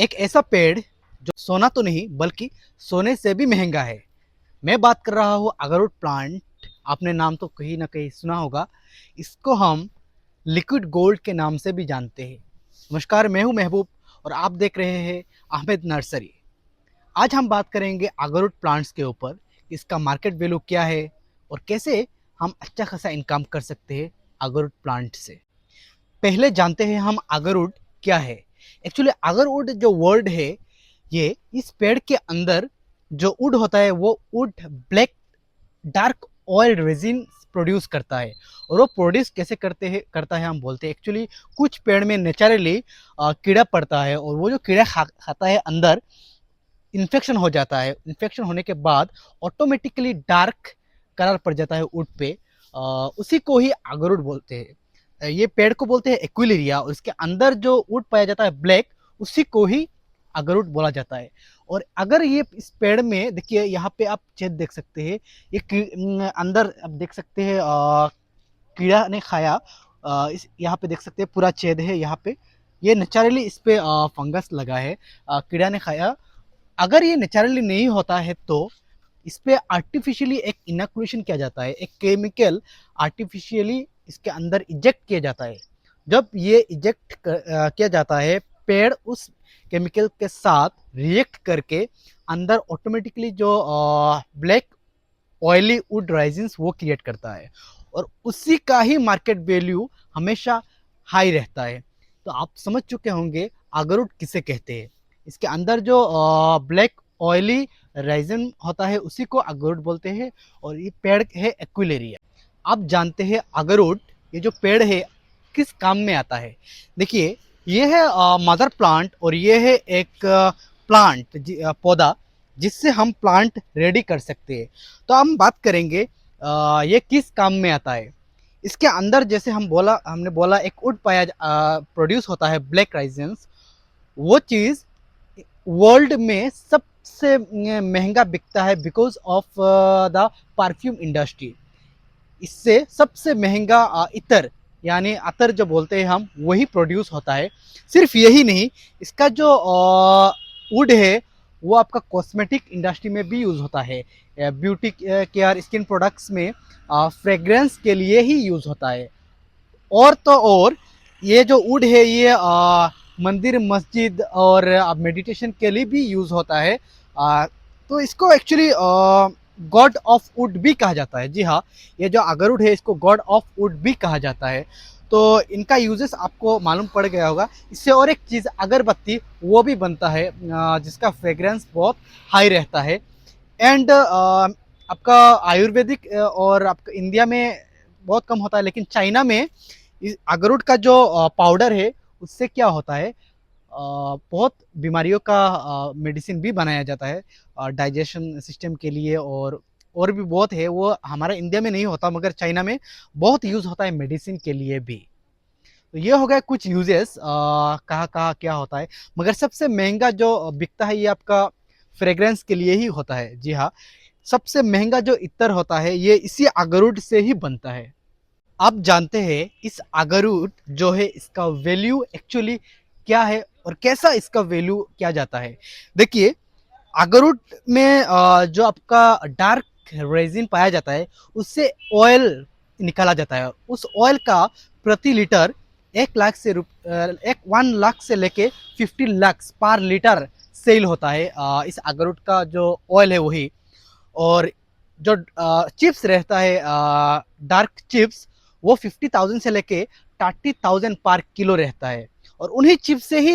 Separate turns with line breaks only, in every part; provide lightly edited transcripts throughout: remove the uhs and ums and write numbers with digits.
एक ऐसा पेड़ जो सोना तो नहीं बल्कि सोने से भी महंगा है। मैं बात कर रहा हूँ अगरूड प्लांट। आपने नाम तो कहीं ना कहीं सुना होगा। इसको हम लिक्विड गोल्ड के नाम से भी जानते हैं। नमस्कार, मैं हूँ महबूब और आप देख रहे हैं अहमद नर्सरी। आज हम बात करेंगे अगरूड प्लांट्स के ऊपर। इसका मार्केट वैल्यू क्या है और कैसे हम अच्छा खासा इनकम कर सकते हैं अगरूड प्लांट से। पहले जानते हैं हम अगरूड क्या है। एक्चुअली अगरूड जो वर्ड है, ये इस पेड़ के अंदर जो वुड होता है वो would black dark oil resin produce करता है। और वो प्रोड्यूस कैसे करता है हम बोलते हैं। एक्चुअली कुछ पेड़ में नेचुरली कीड़ा पड़ता है और वो जो कीड़ा खाता है अंदर इन्फेक्शन हो जाता है। इन्फेक्शन होने के बाद ऑटोमेटिकली डार्क कलर पड़ जाता है वुड पे। उसी को ही अगरूड बोलते हैं। ये पेड़ को बोलते हैं एक्विलेरिया और इसके अंदर जो वुड पाया जाता है ब्लैक, उसी को ही अगरूड बोला जाता है। और अगर ये इस पेड़ में देखिए, यहाँ पे आप छेद देख सकते हैं। ये अंदर आप देख सकते हैं कीड़ा ने खाया। इस यहाँ पे देख सकते हैं पूरा छेद है यहाँ पे। ये नेचुरली इस पे फंगस लगा है, कीड़ा ने खाया। अगर ये नेचुरली नहीं होता है तो इस पे आर्टिफिशियली एक इनोकुलेशन किया जाता है, एक केमिकल आर्टिफिशियली इसके अंदर इजेक्ट किया जाता है। जब ये इजेक्ट किया जाता है, पेड़ उस केमिकल के साथ रिएक्ट करके अंदर ऑटोमेटिकली जो ब्लैक ऑयली वुड राइजिन्स वो क्रिएट करता है। और उसी का ही मार्केट वैल्यू हमेशा हाई रहता है। तो आप समझ चुके होंगे अगरूड किसे कहते हैं। इसके अंदर जो ब्लैक ऑयली राइजिन होता है उसी को अगरूड बोलते हैं। और ये पेड़ है एक्विलेरिया। आप जानते हैं अगरूड, ये जो पेड़ है किस काम में आता है। देखिए, ये है मदर प्लांट और ये है एक प्लांट पौधा जिससे हम प्लांट रेडी कर सकते हैं। तो हम बात करेंगे ये किस काम में आता है। इसके अंदर जैसे हमने बोला एक वुड पाया प्रोड्यूस होता है ब्लैक राइजेंस। वो चीज़ वर्ल्ड में सबसे महंगा बिकता है because of the perfume industry. इससे सबसे महंगा इतर यानी अतर जो बोलते हैं हम, वही प्रोड्यूस होता है। सिर्फ यही नहीं, इसका जो वुड है वो आपका कॉस्मेटिक इंडस्ट्री में भी यूज़ होता है। ब्यूटी केयर स्किन प्रोडक्ट्स में फ्रेग्रेंस के लिए ही यूज़ होता है। और तो और ये जो वुड है ये मंदिर मस्जिद और मेडिटेशन के लिए भी यूज़ होता है। तो इसको एक्चुअली गॉड ऑफ वुड भी कहा जाता है। जी हाँ, ये जो अगरूड है इसको गॉड ऑफ वुड भी कहा जाता है। तो इनका यूजेस आपको मालूम पड़ गया होगा। इससे और एक चीज़ अगरबत्ती वो भी बनता है जिसका फ्रेग्रेंस बहुत हाई रहता है। एंड आपका आयुर्वेदिक और आपका इंडिया में बहुत कम होता है, लेकिन चाइना में इस अगरूड का जो पाउडर है उससे क्या होता है, बहुत बीमारियों का मेडिसिन भी बनाया जाता है डाइजेशन सिस्टम के लिए। और भी बहुत है, वो हमारे इंडिया में नहीं होता मगर चाइना में बहुत यूज़ होता है मेडिसिन के लिए भी। तो ये हो गया कुछ यूजेस कहाँ कहाँ क्या होता है। मगर सबसे महंगा जो बिकता है ये आपका फ्रेग्रेंस के लिए ही होता है। जी हाँ, सबसे महंगा जो इत्र होता है ये इसी अगरूड से ही बनता है। आप जानते हैं इस अगरूड जो है इसका वैल्यू एक्चुअली क्या है और कैसा इसका वैल्यू किया जाता है। देखिए, अगरूड में जो आपका डार्क रेजिन पाया जाता है उससे ऑयल निकाला जाता है। उस ऑयल का प्रति लीटर 1 लाख से 1 लाख से लेके 50 लाख पर लीटर सेल होता है। इस अगरूड का जो ऑयल है वही। और जो चिप्स रहता है डार्क चिप्स, वो 50,000 से लेके 30,000 पर किलो रहता है। और उन्हीं चिप्स से ही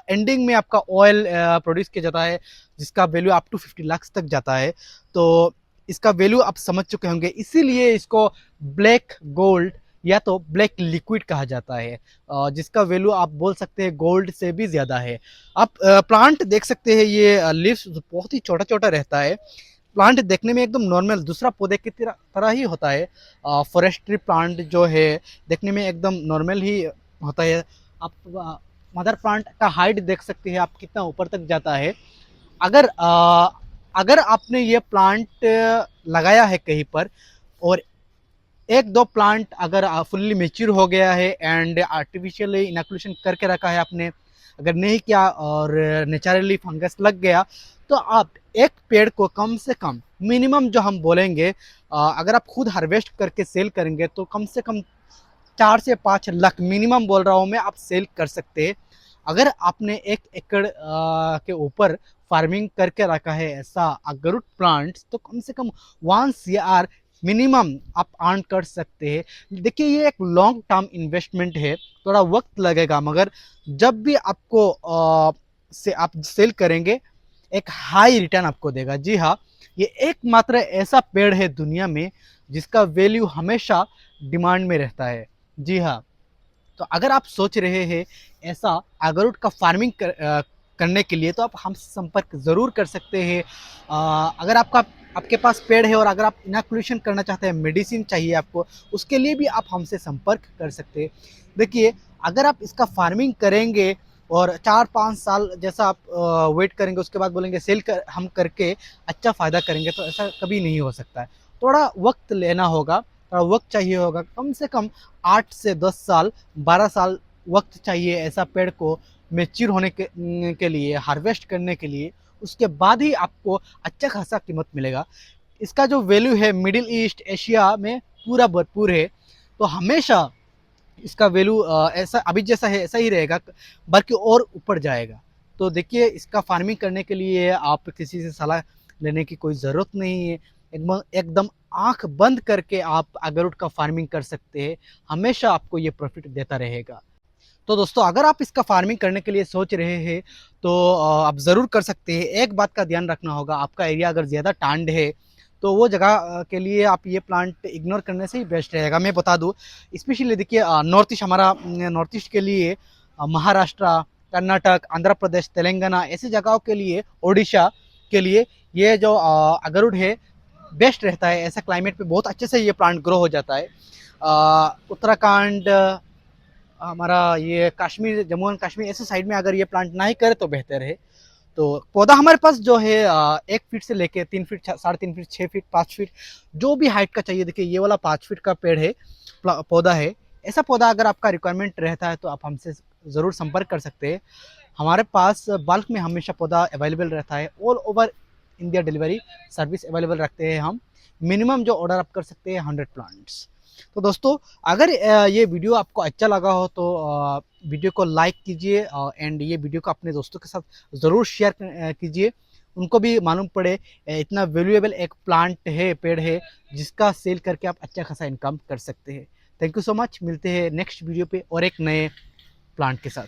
एंडिंग में आपका ऑयल प्रोड्यूस किया जाता है जिसका वैल्यू अप टू 50 लाख तक जाता है। तो इसका वैल्यू आप समझ चुके होंगे, इसीलिए इसको ब्लैक गोल्ड या तो ब्लैक लिक्विड कहा जाता है, जिसका वैल्यू आप बोल सकते हैं गोल्ड से भी ज़्यादा है। आप प्लांट देख सकते हैं, ये लीव्स बहुत ही छोटा छोटा रहता है। प्लांट देखने में एकदम नॉर्मल दूसरा पौधे की तरह ही होता है। फॉरेस्ट्री प्लांट जो है देखने में एकदम नॉर्मल ही होता है। आप मदर प्लांट का हाइट देख सकते हैं आप कितना ऊपर तक जाता है। अगर अगर आपने ये प्लांट लगाया है कहीं पर और एक दो प्लांट अगर फुल्ली मेच्योर हो गया है एंड आर्टिफिशियली इनोकुलेशन करके रखा है आपने, अगर नहीं किया और नेचुरली फंगस लग गया तो आप एक पेड़ को कम से कम मिनिमम जो हम बोलेंगे अगर आप खुद हार्वेस्ट करके सेल करेंगे तो कम से कम 4 से 5 लाख मिनिमम बोल रहा हूँ मैं, आप सेल कर सकते हैं। अगर आपने 1 एकड़ के ऊपर फार्मिंग करके रखा है ऐसा अगरूट प्लांट्स तो कम से कम 1 CR मिनिमम आप अर्न कर सकते हैं। देखिए ये एक लॉन्ग टर्म इन्वेस्टमेंट है, थोड़ा वक्त लगेगा मगर जब भी आपको से आप सेल करेंगे एक हाई रिटर्न आपको देगा। जी हाँ, ये एकमात्र ऐसा पेड़ है दुनिया में जिसका वैल्यू हमेशा डिमांड में रहता है। जी हाँ, तो अगर आप सोच रहे हैं ऐसा अगरूट का फार्मिंग करने के लिए तो आप हमसे संपर्क ज़रूर कर सकते हैं। अगर आपके पास पेड़ है और अगर आप इनोकुलेशन करना चाहते हैं, मेडिसिन चाहिए आपको, उसके लिए भी आप हमसे संपर्क कर सकते हैं। देखिए, अगर आप इसका फार्मिंग करेंगे और 4-5 साल जैसा आप वेट करेंगे, उसके बाद बोलेंगे सेल कर हम करके अच्छा फ़ायदा करेंगे, तो ऐसा कभी नहीं हो सकता है। थोड़ा वक्त लेना होगा, थोड़ा वक्त चाहिए होगा, कम से कम 8 से 10 साल, 12 साल वक्त चाहिए ऐसा पेड़ को मैच्योर होने के लिए, हार्वेस्ट करने के लिए। उसके बाद ही आपको अच्छा खासा कीमत मिलेगा। इसका जो वैल्यू है मिडिल ईस्ट एशिया में पूरा भरपूर है, तो हमेशा इसका वैल्यू ऐसा अभी जैसा है ऐसा ही रहेगा, बल्कि और ऊपर जाएगा। तो देखिए, इसका फार्मिंग करने के लिए आप किसी से सलाह लेने की कोई ज़रूरत नहीं है। एकदम एकदम आँख बंद करके आप अगरूट का फार्मिंग कर सकते हैं, हमेशा आपको ये प्रॉफ़िट देता रहेगा। तो दोस्तों, अगर आप इसका फार्मिंग करने के लिए सोच रहे हैं तो आप ज़रूर कर सकते हैं। एक बात का ध्यान रखना होगा, आपका एरिया अगर ज़्यादा ठंड है तो वो जगह के लिए आप ये प्लांट इग्नोर करने से ही बेस्ट रहेगा। मैं बता दूं, स्पेशली देखिए नॉर्थ ईस्ट, हमारा नॉर्थ ईस्ट के लिए महाराष्ट्र, कर्नाटक, आंध्र प्रदेश, तेलंगाना ऐसी जगहों के लिए, ओडिशा के लिए ये जो अगरूड है बेस्ट रहता है। ऐसा क्लाइमेट पे बहुत अच्छे से ये प्लांट ग्रो हो जाता है। उत्तराखंड, हमारा ये कश्मीर, जम्मू एंड कश्मीर ऐसे साइड में अगर ये प्लांट ना ही करे तो बेहतर है। तो पौधा हमारे पास जो है 1 फीट से लेके 3 फीट, 3.5 फीट, 6 फीट, 5 फीट, जो भी हाइट का चाहिए। देखिए ये वाला 5 फीट का पेड़ है, पौधा है। ऐसा पौधा अगर आपका रिक्वायरमेंट रहता है तो आप हमसे ज़रूर संपर्क कर सकते हैं। हमारे पास बल्क में हमेशा पौधा अवेलेबल रहता है। All over India delivery service available रखते हैं हम। मिनिमम जो ऑर्डर आप कर सकते हैं 100 प्लांट्स। तो दोस्तों, अगर ये वीडियो आपको अच्छा लगा हो तो वीडियो को लाइक कीजिए एंड ये वीडियो को अपने दोस्तों के साथ ज़रूर शेयर कीजिए, उनको भी मालूम पड़े इतना वैल्यूएबल एक प्लांट है, पेड़ है, जिसका सेल करके आप अच्छा खासा इनकम कर सकते हैं। थैंक यू सो मच, मिलते हैं नेक्स्ट वीडियो पे और एक नए प्लांट के साथ।